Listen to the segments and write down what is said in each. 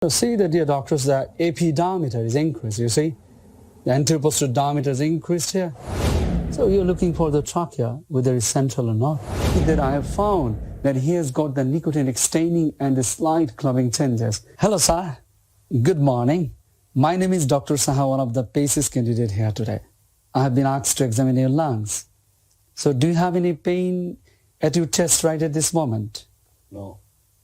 So see that, dear doctors, the AP diameter is increased, you see. The anterior posterior diameter is increased here. So you're looking for the trachea, whether it's central or not. That I have found that he has got the nicotinic staining and the slight clubbing changes. Hello, sir. Good morning. My name is Dr. Saha, one of the PACES candidate here today. I have been asked to examine your lungs. So do you have any pain at your chest right at this moment? No.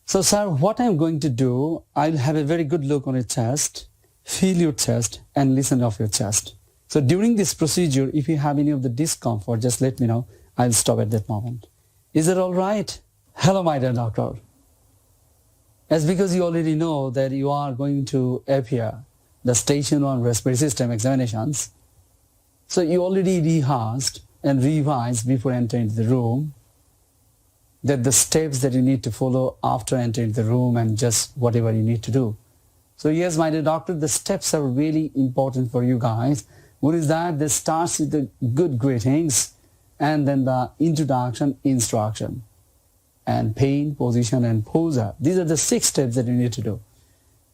So, sir, what I'm going to do, I'll have a very good look on your chest, feel your chest, and listen off your chest. So during this procedure, if you have any of the discomfort, just let me know. I'll stop at that moment. Is it all right? Hello, my dear doctor. As because you already know that you are going to appear the Station-01 respiratory system examinations, so you already rehearsed and revised before entering the room that the steps that you need to follow after entering the room and just whatever you need to do. So yes, my dear doctor, the steps are really important for you guys. What is that? This starts with the good greetings and then the introduction, instruction, and pain, position, and poser. These are the 6 steps that you need to do.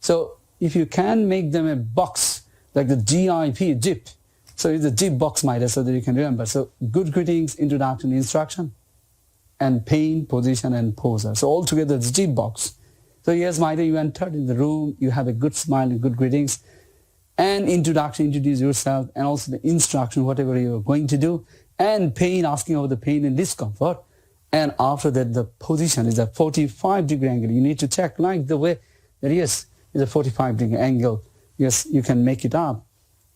So if you can make them a box like the GIP, so it's a GIP box, my dear, so that you can remember. So good greetings, introduction, instruction, and pain, position, and poser. So altogether it's GIP box. So yes, my dear, you entered in the room, you have a good smile and good greetings, and introduction, introduce yourself, and also the instruction, whatever you're going to do, and pain, asking about the pain and discomfort. And after that, the position is a 45-degree angle. You need to check like the way that, yes, it's a 45-degree angle. Yes, you can make it up,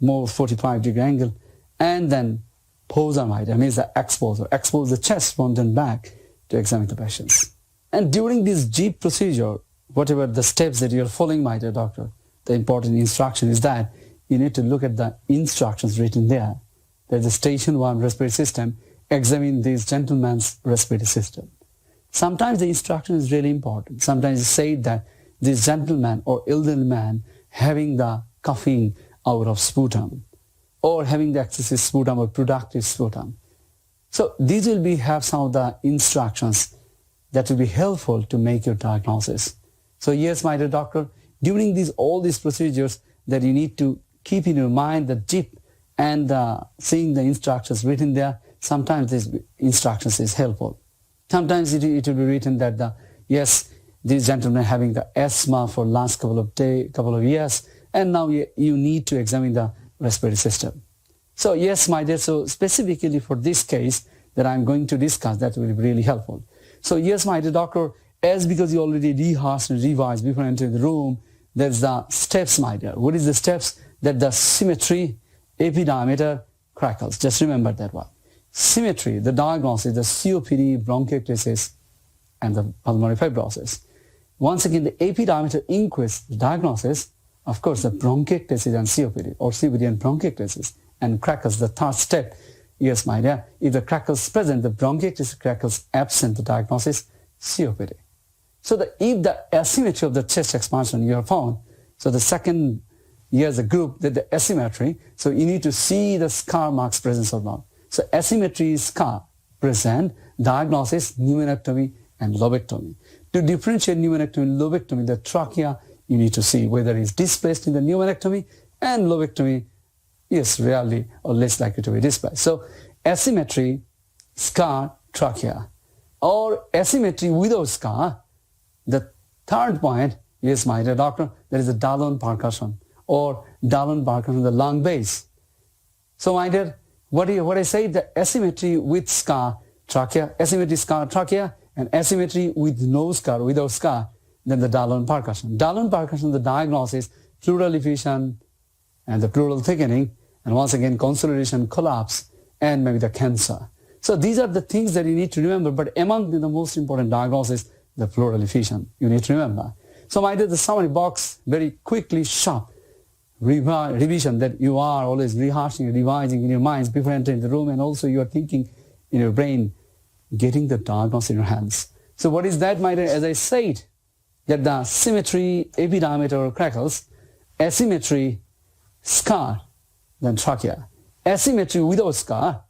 more 45-degree angle. And then poser, my dear, means the exposure. Expose the chest, front and back to examine the patients. And during this GIP procedure, whatever the steps that you're following, my dear doctor, the important instruction is that you need to look at the instructions written there. There's a Station-01 respiratory system, examine this gentleman's respiratory system. Sometimes the instruction is really important. Sometimes it says that this gentleman or elderly man having the coughing out of sputum, or having the excessive sputum or productive sputum. So these will have some of the instructions that will be helpful to make your diagnosis. So yes, my dear doctor, during all these procedures that you need to keep in your mind the GIP and seeing the instructions written there, sometimes these instructions is helpful. Sometimes it will be written that yes, this gentleman having the asthma for last couple of years, and now you need to examine the respiratory system. So yes, my dear, so specifically for this case that I'm going to discuss, that will be really helpful. So yes, my dear doctor, as because you already rehearsed and revised before entering the room, there's the steps, my dear. What is the steps? That the symmetry, AP diameter, crackles. Just remember that one. Symmetry, the diagnosis, the COPD, bronchiectasis, and the pulmonary fibrosis. Once again, the AP diameter increase the diagnosis, of course, the bronchiectasis and COPD, or COPD and bronchiectasis, and crackles, the third step. Yes, my dear, if the crackles present, the bronchiectasis crackles absent, the diagnosis, COPD. So if the asymmetry of the chest expansion you have found, so the second year, the group, that the asymmetry, so you need to see the scar marks presence or not. So asymmetry is scar present, diagnosis, pneumonectomy, and lobectomy. To differentiate pneumonectomy and lobectomy, the trachea, you need to see whether it's displaced in the pneumonectomy, and lobectomy, yes, rarely or less likely to be displaced. So asymmetry, scar, trachea, or asymmetry without scar. The third point, yes, my dear doctor, there is a Dallon percussion or Dallon percussion, the lung base. So my dear, what I say, the asymmetry with scar, trachea, asymmetry scar, trachea, and asymmetry with no scar, without scar, then the Dallon percussion. Dallon percussion, the diagnosis, pleural effusion and the pleural thickening, and once again consolidation, collapse, and maybe the cancer. So these are the things that you need to remember, but among the most important diagnosis, the pleural effusion, you need to remember. So my dear, the summary box, very quickly, sharp revision that you are always rehearsing, revising in your minds before entering the room, and also you are thinking in your brain, getting the diagnosis in your hands. So what is that, my dear? As I said, that the symmetry, AP diameter crackles, asymmetry, scar, then trachea. Asymmetry without scar,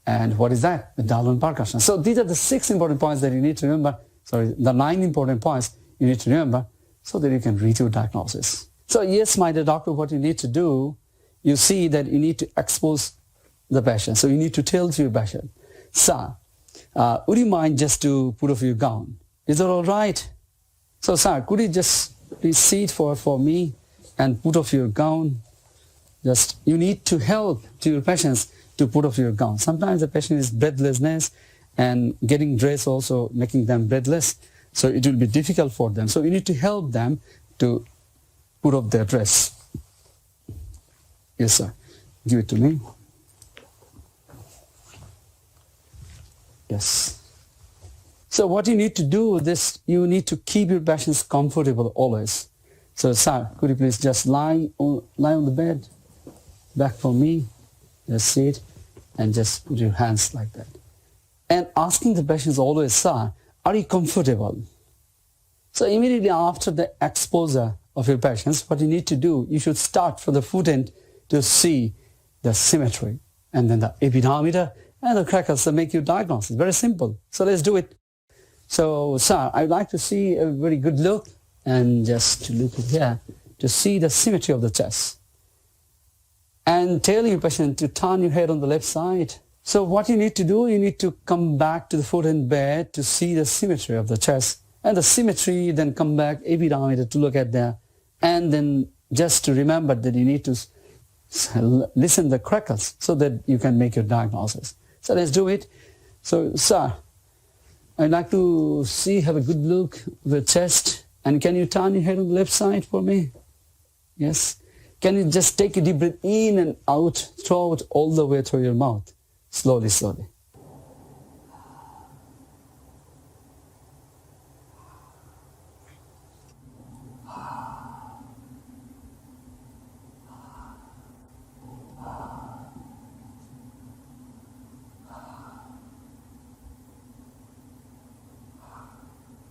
and what is that? The Dallon percussion. So these are the 6 important points that you need to remember. Sorry, the 9 important points you need to remember. so that you can reach your diagnosis. So yes, my dear doctor, what you need to do, you see that you need to expose the patient. So you need to tell to your patient, sir, would you mind just to put off your gown? Is that all right? So sir, could you just please sit for me and put off your gown? Just, you need to help to your patients to put off your gown. Sometimes the patient is breathlessness, and getting dressed also making them breathless. So it will be difficult for them. So you need to help them to put off their dress. Yes, sir. Give it to me. Yes. So what you need to do is this, you need to keep your patients comfortable always. So sir, could you please just lie on the bed, back for me, just sit and just put your hands like that. And asking the patients always, sir, are you comfortable? So immediately after the exposure of your patients, what you need to do, you should start from the foot end to see the symmetry, and then the epidiameter and the crackles that make your diagnosis. Very simple. So let's do it. So sir, I'd like to see a very good look, and just to look at here to see the symmetry of the chest. And tell your patient to turn your head on the left side. So what you need to do, you need to come back to the foot end bed to see the symmetry of the chest. And the symmetry, then come back, epidiameter to look at there. And then just to remember that you need to listen the crackles so that you can make your diagnosis. So let's do it. So sir, I'd like to have a good look at the chest. And can you turn your head on the left side for me? Yes. Can you just take a deep breath in and out, throughout all the way through your mouth? Slowly, slowly.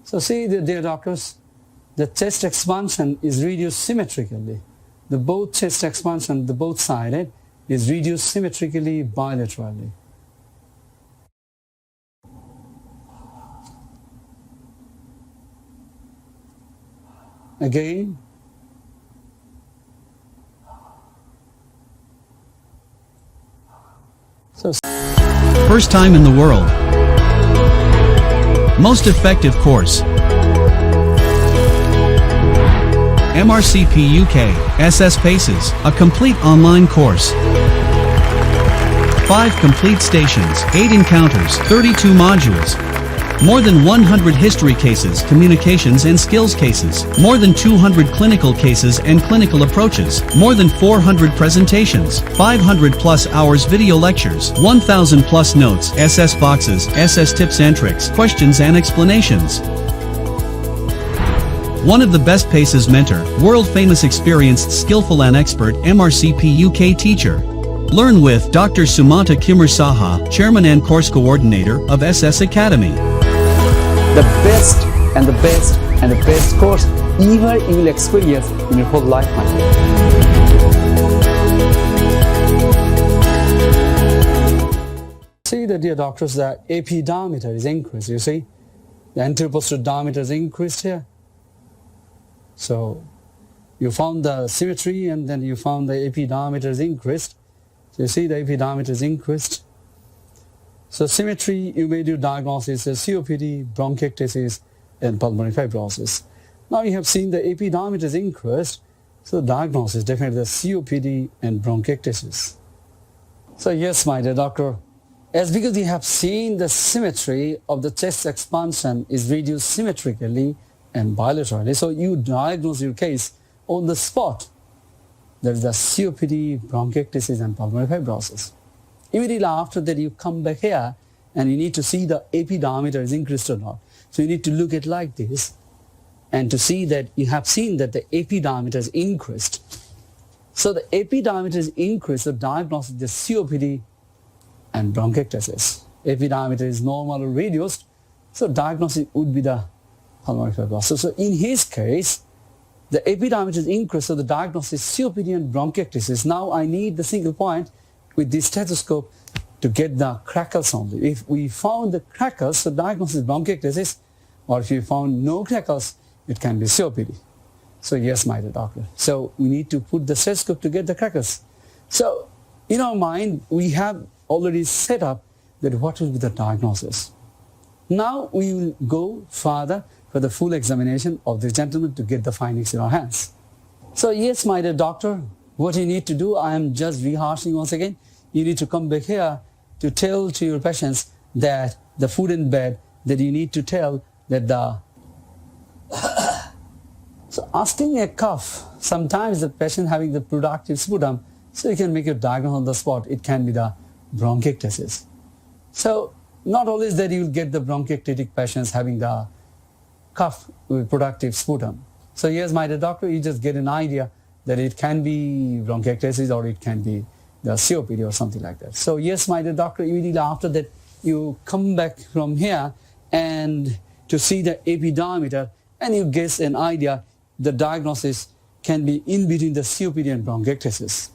So see, dear doctors, the chest expansion is reduced symmetrically. The both chest expansion, the both sided, is reduced symmetrically bilaterally. Again. So first time in the world. Most effective course. MRCP UK PACES PACES, a complete online course. 5 complete stations, 8 encounters, 32 modules. More than 100 history cases, communications and skills cases. More than 200 clinical cases and clinical approaches. More than 400 presentations. 500 plus hours video lectures. 1000 plus notes, SS boxes, SS tips and tricks, questions and explanations. One of the best PACES mentor, world-famous experienced skillful and expert MRCP UK teacher. Learn with Dr. Sumanta Kimar Saha, Chairman and Course Coordinator of SS Academy. The best and the best and the best course ever you will experience in your whole life, my friend. See that, dear doctors, the epidiameter is increased, you see? The anterior posterior diameter is increased here. So you found the symmetry and then you found the epidiameter is increased. So you see the epidiameter is increased. So symmetry, you made your diagnosis as COPD, bronchiectasis and pulmonary fibrosis. Now you have seen the epidiameter is increased, so the diagnosis is definitely the COPD and bronchiectasis. So yes, my dear doctor, as because you have seen the symmetry of the chest expansion is reduced symmetrically and bilaterally, so you diagnose your case on the spot. There is the COPD, bronchiectasis and pulmonary fibrosis. Immediately after that, you come back here and you need to see the epidiameter is increased or not. So you need to look at like this and to see that you have seen that the epidiameter is increased. So the epidiameter is increased, the diagnosis is COPD and bronchiectasis. Epidiameter is normal or reduced, so diagnosis would be the pulmonary fibrosis. So in his case, the epidiameter is increased, so the diagnosis is COPD and bronchiectasis. Now I need the single point with this stethoscope to get the crackles only. If we found the crackles, the diagnosis is bronchiectasis, or if you found no crackles, it can be COPD. So yes, my dear doctor. So we need to put the stethoscope to get the crackers. So in our mind, we have already set up that what will be the diagnosis. Now we will go further for the full examination of the gentleman to get the findings in our hands. So yes, my dear doctor, what you need to do, I am just rehashing once again. You need to come back here to tell to your patients that the food in bed, that you need to tell that the... So asking a cough, sometimes the patient having the productive sputum, so you can make a diagnosis on the spot. It can be the bronchiectasis. So not always that you will get the bronchiectatic patients having the cough with productive sputum. So yes, my dear doctor, you just get an idea that it can be bronchiectasis or it can be the COPD or something like that. So yes, my dear doctor, immediately after that, you come back from here and to see the AP diameter, and you get an idea the diagnosis can be in between the COPD and bronchiectasis.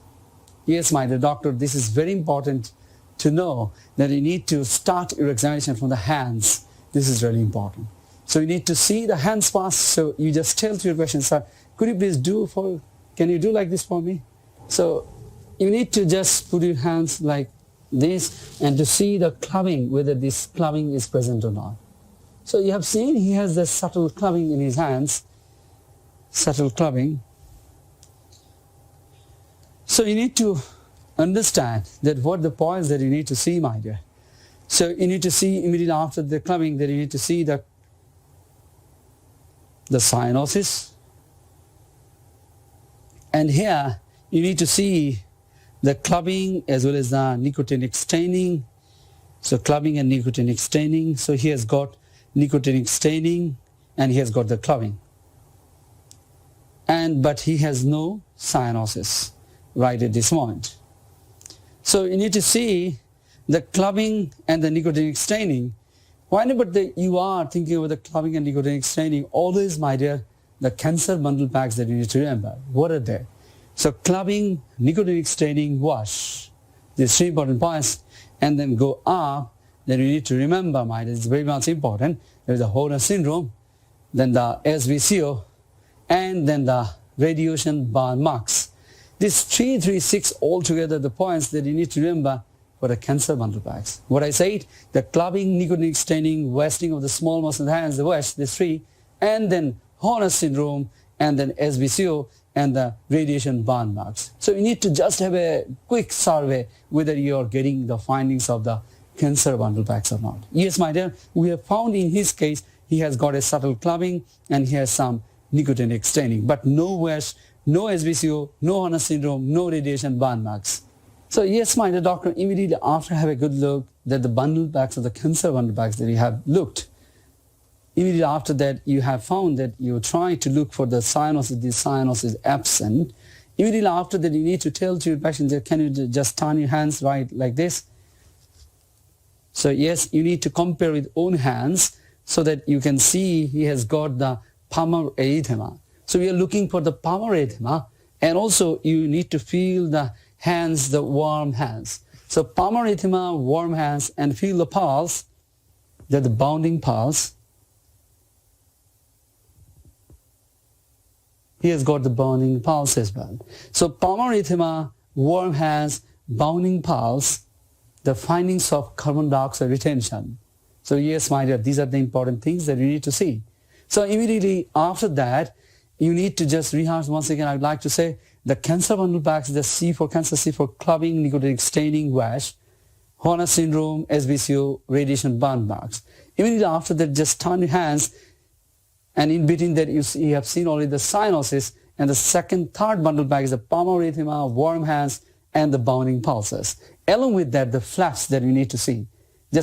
Yes, my dear doctor, this is very important to know that you need to start your examination from the hands. This is really important. So you need to see the hands pass. So you just tell to your patient, sir, could you please can you do like this for me? So you need to just put your hands like this and to see the clubbing, whether this clubbing is present or not. So you have seen he has the subtle clubbing in his hands, subtle clubbing. So you need to understand that what the points that you need to see, my dear. So you need to see immediately after the clubbing that you need to see the cyanosis. And here you need to see the clubbing as well as the nicotinic staining. So clubbing and nicotinic staining. So he has got nicotinic staining and he has got the clubbing. But he has no cyanosis right at this moment. So you need to see the clubbing and the nicotinic staining. Whenever you are thinking about the clubbing and nicotinic staining, always, my dear, the cancer bundle packs that you need to remember. What are they? So clubbing, nicotinic staining, wash. These three important points. And then go up. Then you need to remember, my dear, it's very much important. There is the Horner syndrome, then the SVCO, and then the radiation burn marks. These 6 altogether the points that you need to remember for the cancer bundle packs. What I said, the clubbing, nicotinic staining, wasting of the small muscle hands, the wash, these 3, and then Horner syndrome, and then SVCO, and the radiation burn marks. So you need to just have a quick survey whether you are getting the findings of the cancer bundle packs or not. Yes, my dear, we have found in his case, he has got a subtle clubbing and he has some nicotinic staining, but no wash, no SVCO, no Horner syndrome, no radiation burn marks. So yes, my dear doctor, immediately after have a good look that the bundle packs or the cancer bundle packs that you have looked, immediately after that you have found that you try to look for the cyanosis, this cyanosis is absent. Immediately after that you need to tell to your patient that can you just turn your hands right like this. So yes, you need to compare with own hands so that you can see he has got the pulmonary erythema. So we are looking for the pulmonary erythema, and also you need to feel the hands, the warm hands. So pulmonary erythema, warm hands, and feel the pulse, that the bounding pulse. He has got the bounding pulse as well. So pulmonary erythema, warm hands, bounding pulse, the findings of carbon dioxide retention. So yes, my dear, these are the important things that you need to see. So immediately after that, you need to just rehearse once again. I'd like to say the cancer bundle packs, the C for cancer, C for clubbing, nicotinic staining, wash, Horner syndrome, SVCO, radiation burn marks. Immediately after that, just turn your hands, and in between that you have seen already the cyanosis, and the third bundle pack is the pulmonary erythema, warm hands, and the bounding pulses. Along with that, the flaps that you need to see. You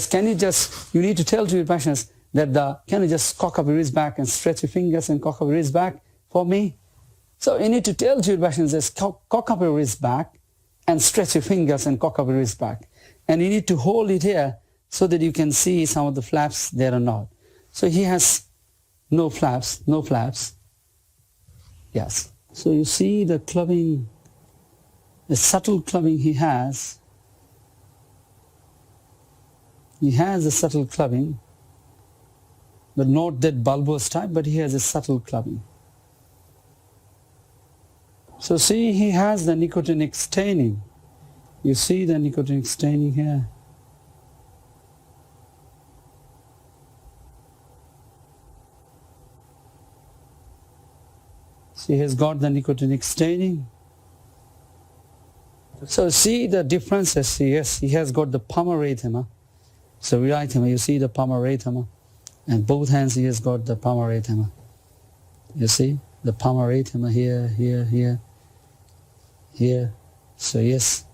need to tell to your patients that can you just cock up your wrist back and stretch your fingers and cock up your wrist back for me? So you need to tell to your patients just cock up your wrist back and stretch your fingers and cock up your wrist back. And you need to hold it here so that you can see some of the flaps there or not. So he has no flaps, no flaps. Yes. So you see the clubbing, the subtle clubbing he has. He has a subtle clubbing, but not that bulbous type, but he has a subtle clubbing. So see, he has the nicotinic staining. You see the nicotinic staining here. See, he has got the nicotinic staining. So see the differences. Yes, he has got the pulmonary edema. So right here, you see the pulmonary edema. And both hands he has got the pulmonary edema. You see the pulmonary edema here, here, here, here. So yes.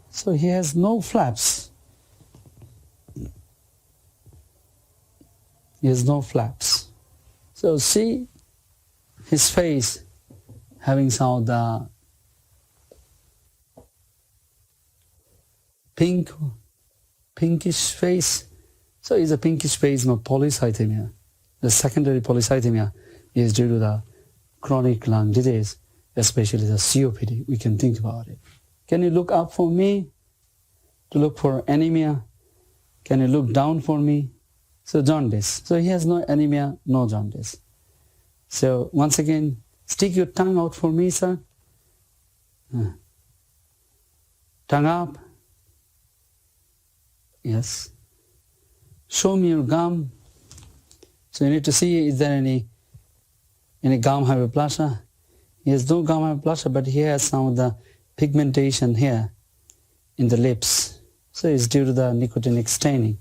So he has no flaps. He has no flaps. So see his face having some of the pinkish face. So it's a pinkish face of polycythemia. The secondary polycythemia is due to the chronic lung disease, especially the COPD. We can think about it. Can you look up for me to look for anemia? Can you look down for me? So jaundice. So he has no anemia, no jaundice. So once again, stick your tongue out for me, sir. Tongue up. Yes. Show me your gum. So you need to see, is there any gum hyperplasia? He has no gum hyperplasia, but he has some of the pigmentation here in the lips. So it's due to the nicotinic staining.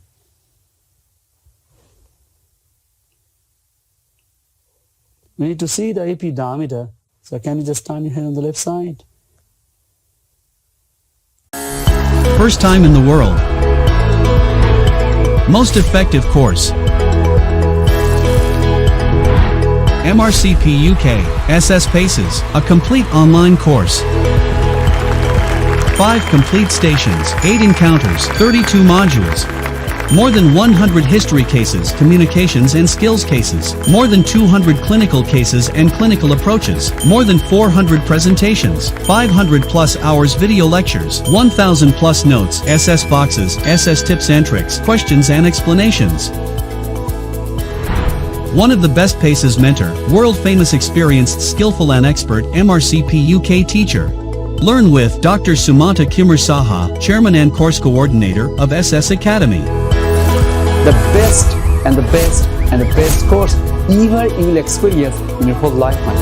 We need to see the AP diameter. So can you just turn your head on the left side? First time in the world. Most effective course. MRCP UK PACES, a complete online course. 5 complete stations, 8 encounters, 32 modules. More than 100 history cases, communications and skills cases. More than 200 clinical cases and clinical approaches. More than 400 presentations. 500 plus hours video lectures. 1000 plus notes, SS boxes, SS tips and tricks, questions and explanations. One of the best PACES mentor, world-famous experienced, skillful and expert MRCP UK teacher. Learn with Dr. Sumanta Kimar Saha, Chairman and Course Coordinator of SS Academy. The best and the best and the best course ever you will experience in your whole lifetime.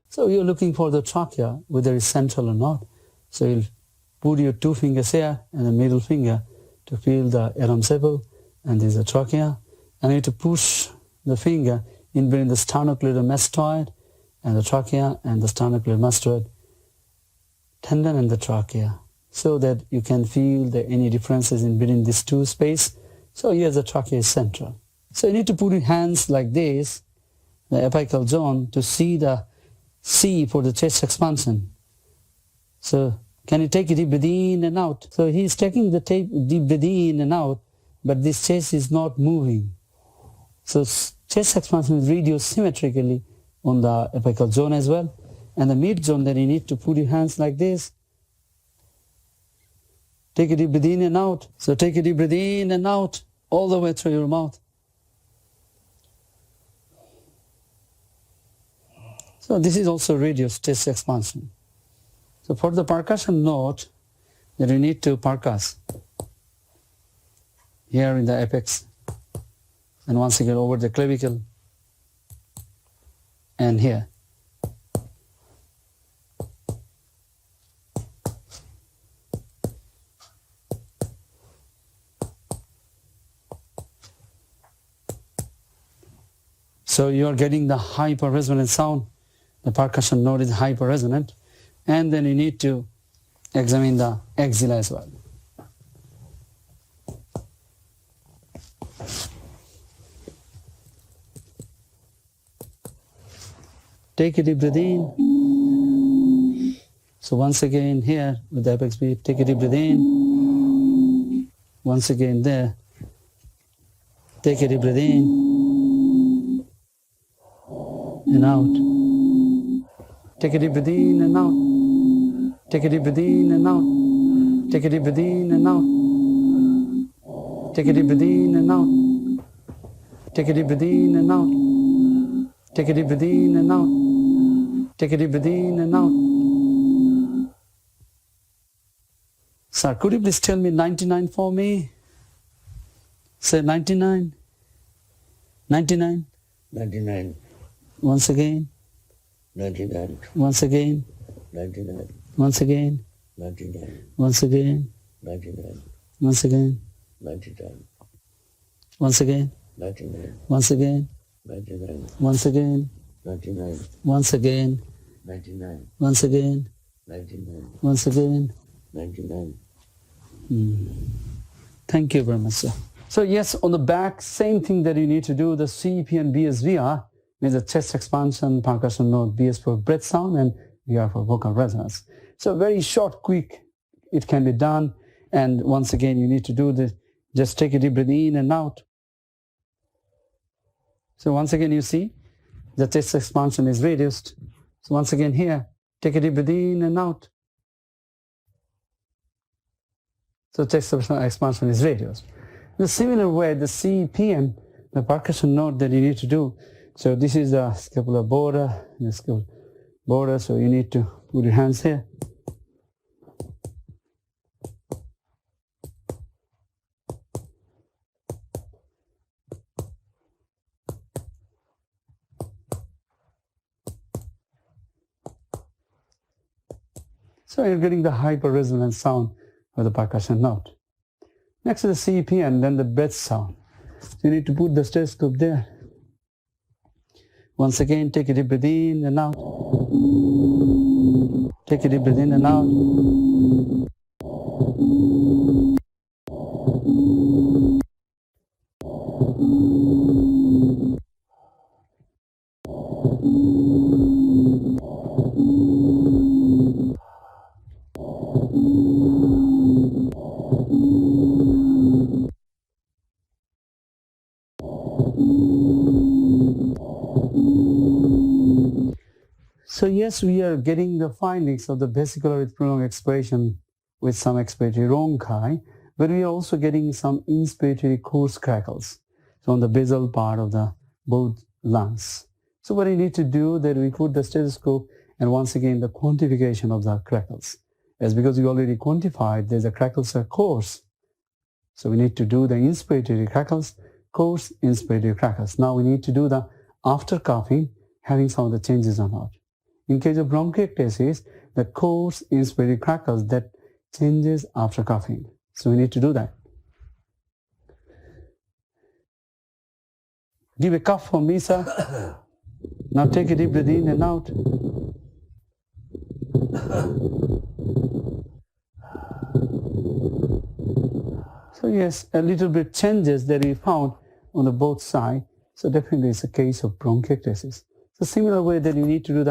So you're looking for the trachea, whether it's central or not. So you'll put your 2 fingers here and the middle finger to feel the MCRP, and there's a trachea. And you need to push the finger in between the sternocleidomastoid and the trachea and the sternocleidomastoid tendon and the trachea, so that you can feel any differences in between these 2 space. So here the trachea is central. So you need to put your hands like this, the apical zone, to see the C for the chest expansion. So can you take a deep breath in and out? So he's taking the deep breath in and out, but this chest is not moving. So chest expansion is reduced symmetrically on the apical zone as well. And the mid zone, then you need to put your hands like this. Take a deep breath in and out. So take a deep breath in and out all the way through your mouth. So this is also reduced chest expansion. So for the percussion note, that you need to percuss here in the apex, and once again over the clavicle, and here. So you are getting the hyper-resonant sound. The percussion note is hyper-resonant. And then you need to examine the axilla as well. Take a deep breath in. So once again here with the apex beat, take a deep breath in. Once again there. Take a deep breath in. And out. Take a deep breath in and out. Take a deep breath in and out. Take a deep breath in and out. Take a deep breath in and out. Take a deep breath in and out. Take a deep breath in and out. Take a deep breath in and out. Sir, could you please tell me 99 for me? Say 99. 99. 99. Once again. 99. Once again. 99. Once again. 99. Once again. 99. Once again. 99. Once again. 99. Once again. 99. Once again. 99. Once again. 99. Once again. 99. Once again. 99. Thank you very much, sir. So yes, on the back, same thing that you need to do, the CEP and BSVR, means the chest expansion, percussion note, BS for breath sound, and VR for vocal resonance. So very short, quick, it can be done. And once again, you need to do this. Just take a deep breath in and out. So once again, you see, the chest expansion is reduced. So once again here, take a deep breath in and out. So chest expansion is reduced. In a similar way, the CPM, the percussion note that you need to do. So this is the scapular border, so you need to put your hands here. So you're getting the hyper-resonant sound of the percussion note. Next is the CEP and then the breath sound. So you need to put the stethoscope there. Once again, take a deep breath in and out. Take a deep breath in and out. So yes, we are getting the findings of the vesicular with prolonged expiration with some expiratory rhonchi, but we are also getting some inspiratory coarse crackles, so on the basal part of the both lungs. So what you need to do that we put the stethoscope and once again the quantification of the crackles. As because we already quantified, there's a crackles are coarse. So we need to do the inspiratory crackles, coarse inspiratory crackles. Now we need to do the after coughing, having some of the changes or not. In case of bronchiectasis, the coarse inspiratory crackles that changes after coughing. So we need to do that. Give a cough for me, sir. Now take a deep breath in and out. So yes, a little bit changes that we found on the both sides. So definitely it's a case of bronchiectasis. So similar way that you need to do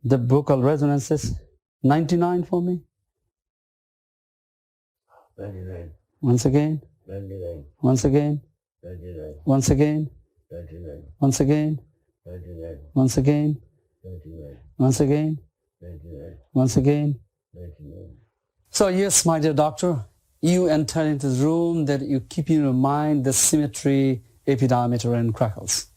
the vocal resonances. 99 for me. 99. Once again. 99. Once again. 99. Once again. 99. Once again. 99. Once again. 99. Once again. 99. Once again. 99. So yes, my dear doctor, you enter into the room that you keep in your mind the symmetry, epidiameter and crackles.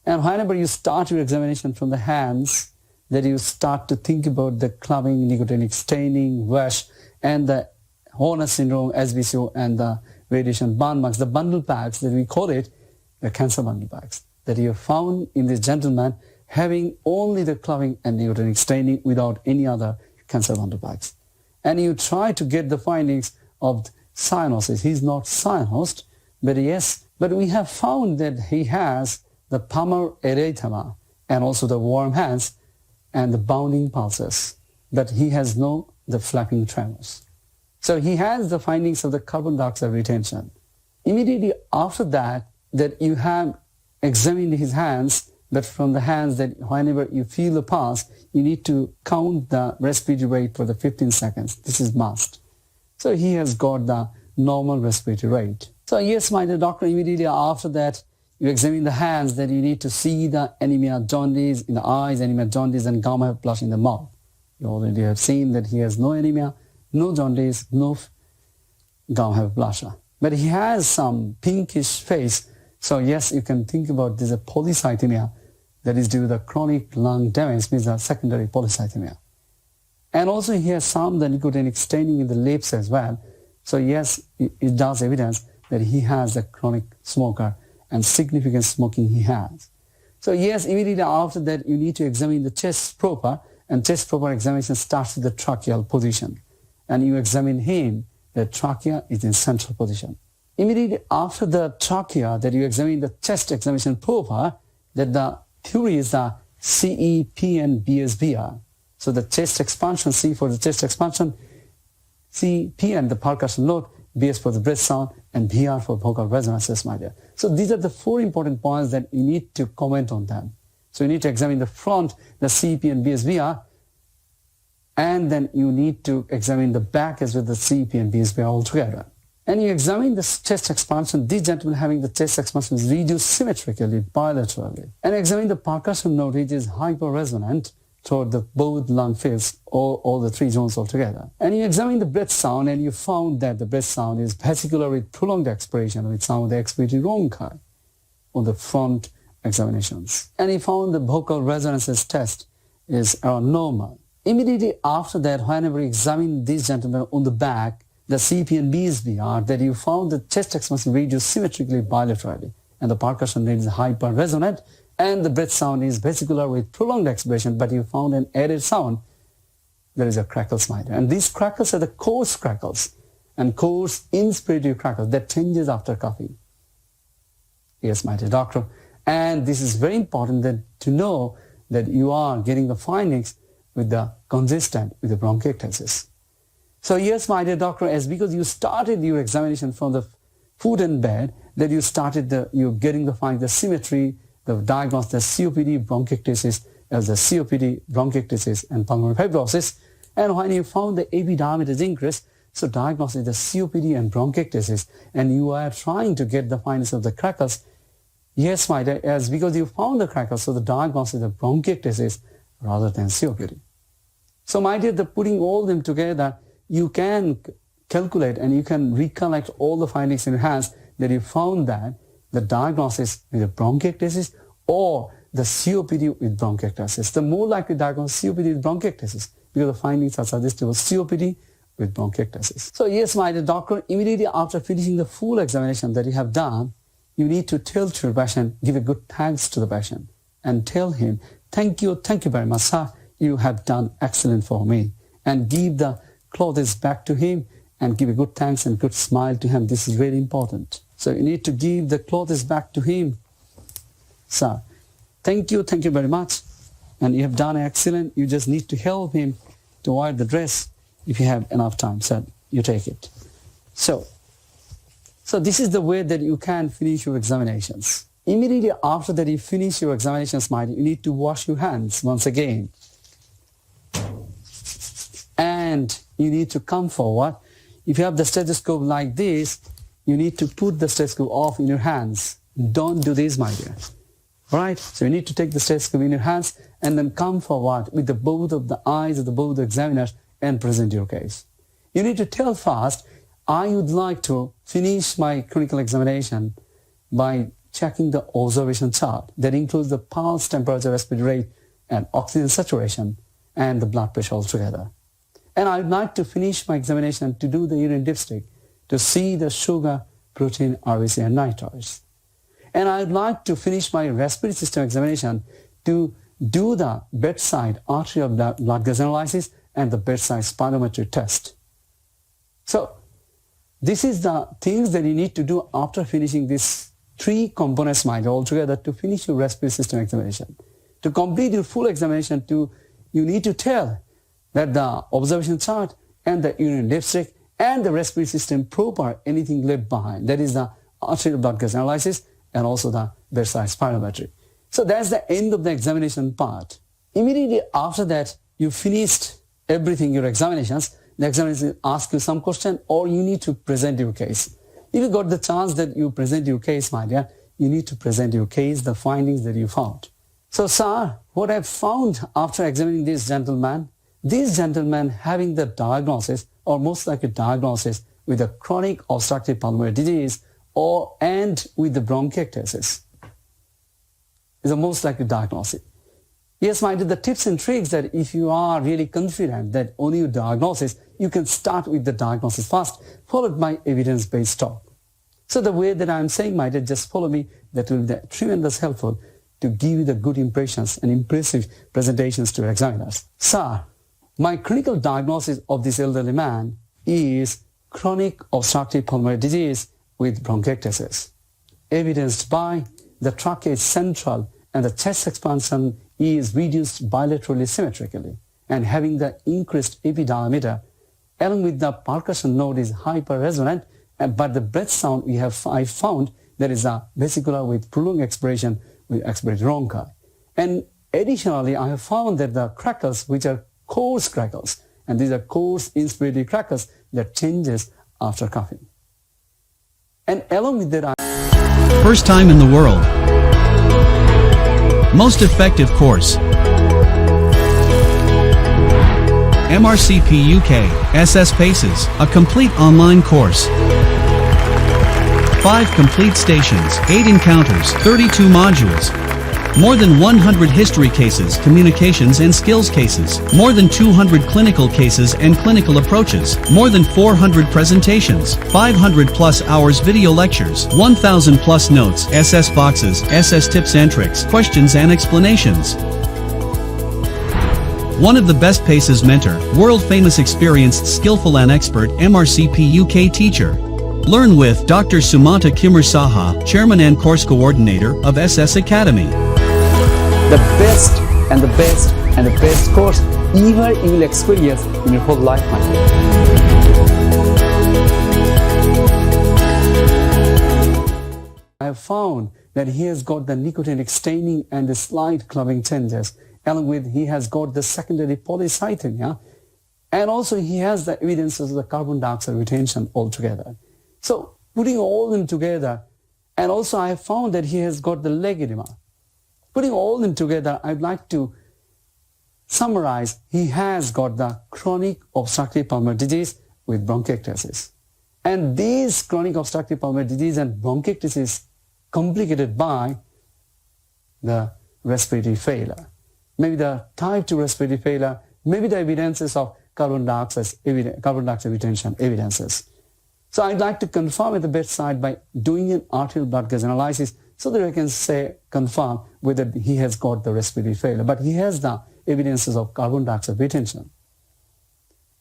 And whenever you start your examination from the hands, that you start to think about the clubbing, nicotinic staining, wash, and the Horner syndrome, SBCO, and the radiation burn marks, the bundle packs that we call it, the cancer bundle packs, that you have found in this gentleman having only the clubbing and nicotinic staining without any other cancer bundle packs. And you try to get the findings of cyanosis. He's not cyanosed, but yes, but we have found that he has the pulmonary erythema and also the warm hands and the bounding pulses, but he has no the flapping tremors. So he has the findings of the carbon dioxide retention. Immediately after that, that you have examined his hands, but from the hands that whenever you feel the pulse, you need to count the respiratory rate for the 15 seconds. This is must. So he has got the normal respiratory rate. So yes, my dear doctor, immediately after that, you examine the hands, that you need to see the anemia jaundice in the eyes, anemia jaundice and gamma flush in the mouth. You already have seen that he has no anemia, no jaundice, no gum blusher. But he has some pinkish face. So yes, you can think about this polycythemia that is due to the chronic lung damage, means the secondary polycythemia. And also he has some the nicotinic staining in the lips as well. So yes, it does evidence that he has a chronic smoker and significant smoking he has. So yes, immediately after that you need to examine the chest proper, and chest proper examination starts with the tracheal position. And you examine him, the trachea is in central position. Immediately after the trachea that you examine the chest examination proper, that the theory is the CEP and BSBR. So the chest expansion, C for the chest expansion, CEP and the percussion load, BS for the breath sound, and BR for vocal resonances, my dear. So these are the 4 important points that you need to comment on them. So you need to examine the front, the CEP and BSBR, and then you need to examine the back as well, the CEP and BSBR all together. And you examine the chest expansion. These gentlemen having the chest expansion is reduced symmetrically, bilaterally. And examine the percussion node, which is hyperresonant toward the both lung fields, all the 3 zones altogether. And you examine the breath sound, and you found that the breath sound is vesicular with prolonged expiration with some of the expiratory bronchi on the front examinations. And he found the vocal resonances test is normal. Immediately after that, whenever you examine these gentlemen on the back, the CP and BSBR, that you found the chest expansion reduced symmetrically bilaterally, and the percussion rate is hyper-resonant, and the breath sound is vesicular with prolonged expiration, but you found an added sound. There is a crackle smile. And these crackles are the coarse crackles, and coarse inspirative crackles that changes after coughing. Yes, my dear doctor. And this is very important that to know that you are getting the findings with the consistent with the bronchiectasis. So yes, my dear doctor, as because you started your examination from the foot and bed, that you started you're getting the finding, the symmetry, the diagnosis, the COPD bronchiectasis as the COPD bronchiectasis and pulmonary fibrosis. And when you found the AP diameters increase, so diagnosis the COPD and bronchiectasis, and you are trying to get the findings of the crackles. Yes, my dear, as because you found the crackles, so the diagnosis of bronchiectasis rather than COPD. So my dear, putting all them together, you can calculate and you can recollect all the findings in your hands that you found that the diagnosis with a bronchiectasis or the COPD with bronchiectasis. The more likely diagnosis COPD with bronchiectasis because the findings are suggestive of COPD with bronchiectasis. So yes, my dear doctor, immediately after finishing the full examination that you have done, you need to tell to your patient, give a good thanks to the patient and tell him, thank you very much, sir. You have done excellent for me. And give the clothes back to him and give a good thanks and good smile to him. This is very important. So you need to give the clothes back to him. Sir, thank you very much. And you have done excellent. You just need to help him to wear the dress if you have enough time. So you take it. So this is the way that you can finish your examinations. Immediately after that you finish your examinations, you need to wash your hands once again. And you need to come forward. If you have the stethoscope like this, you need to put the stethoscope off in your hands. Don't do this, my dear. Alright? So you need to take the stethoscope in your hands and then come forward with the both of the eyes of the both examiners and present your case. You need to tell first, I would like to finish my clinical examination by checking the observation chart that includes the pulse, temperature, respiratory rate, and oxygen saturation, and the blood pressure altogether. And I would like to finish my examination to do the urine dipstick to see the sugar, protein, RBC, and nitrates. And I would like to finish my respiratory system examination to do the bedside arterial blood gas analysis and the bedside spirometry test. So this is the things that you need to do after finishing these 3 components altogether to finish your respiratory system examination. To complete your full examination, you need to tell that the observation chart and the urine dipstick and the respiratory system proper, anything left behind. That is the arterial blood gas analysis and also the bedside spirometry. So that's the end of the examination part. Immediately after that, you finished everything, your examinations, the examiner asks you some question or you need to present your case. If you got the chance that you present your case, my dear, you need to present your case, the findings that you found. So, sir, what I've found after examining these gentlemen having the diagnosis or most likely diagnosis with a chronic obstructive pulmonary disease and with the bronchiectasis. Is the most likely diagnosis. Yes, my dear, the tips and tricks that if you are really confident that only your diagnosis, you can start with the diagnosis first, followed by evidence-based talk. So the way that I'm saying, my dear, just follow me. That will be tremendous helpful to give you the good impressions and impressive presentations to examiners. Sir, my clinical diagnosis of this elderly man is chronic obstructive pulmonary disease with bronchiectasis, evidenced by the trachea central and the chest expansion is reduced bilaterally symmetrically and having the increased epidiameter, along with the percussion node is hyper-resonant, but the breath sound I found there is a vesicular with prolonged expiration with expiratory rhonchi. And additionally, I have found that the crackles, which are coarse crackles, and these are coarse inspiratory crackles that changes after coughing. And along with that, First time in the world. Most effective course. MRCP UK PACES Paces, a complete online course. 5 complete stations, 8 encounters, 32 modules. More than 100 history cases, communications and skills cases. More than 200 clinical cases and clinical approaches. More than 400 presentations. 500 plus hours video lectures. 1000 plus notes, SS boxes, SS tips and tricks, questions and explanations. One of the best PACES mentor, world famous experienced skillful and expert MRCP UK teacher. Learn with Dr. Sumanta Kimar Saha, Chairman and Course Coordinator of SS Academy. the best and the best and the best course ever you will experience in your whole life, my friend. I have found that he has got the nicotinic staining and the slight clubbing changes, along with he has got the secondary polycythaemia, and also he has the evidences of the carbon dioxide retention altogether. So putting all them together, and also I have found that he has got the leg edema. Putting all them together, I'd like to summarize, he has got the chronic obstructive pulmonary disease with bronchiectasis. And this chronic obstructive pulmonary disease and bronchiectasis complicated by the respiratory failure. Maybe the type 2 respiratory failure, maybe the evidences of carbon dioxide retention evidences. So I'd like to confirm at the bedside by doing an arterial blood gas analysis so that I can confirm whether he has got the respiratory failure. But he has the evidences of carbon dioxide retention.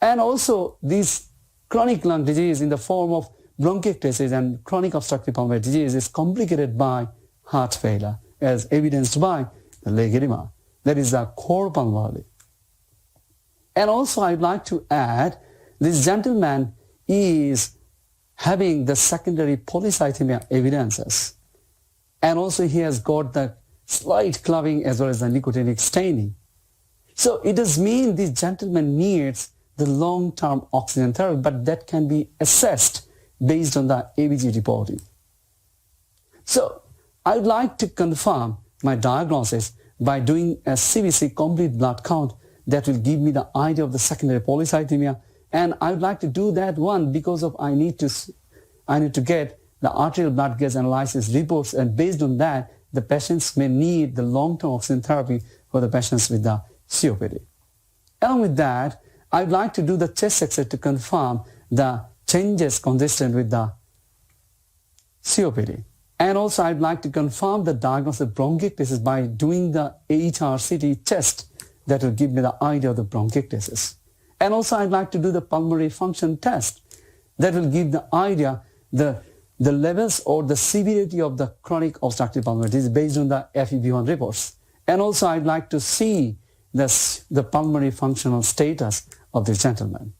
And also this chronic lung disease in the form of bronchiectasis and chronic obstructive pulmonary disease is complicated by heart failure as evidenced by the leg edema. That is the core pulmonale. And also I'd like to add, this gentleman is having the secondary polycythemia evidences. And also he has got the slight clubbing as well as the nicotinic staining. So it does mean this gentleman needs the long-term oxygen therapy, but that can be assessed based on the ABG reporting. So I'd like to confirm my diagnosis by doing a CBC complete blood count that will give me the idea of the secondary polycythemia. And I'd like to do that one because of I need to get the arterial blood gas analysis reports, and based on that, the patients may need the long-term oxygen therapy for the patients with the COPD. Along with that, I'd like to do the chest X-ray to confirm the changes consistent with the COPD. And also I'd like to confirm the diagnosis of bronchiectasis by doing the HRCT test that will give me the idea of the bronchiectasis. And also I'd like to do the pulmonary function test that will give the idea, the levels or the severity of the chronic obstructive pulmonary disease based on the FEV1 reports. And also I'd like to see the pulmonary functional status of this gentleman.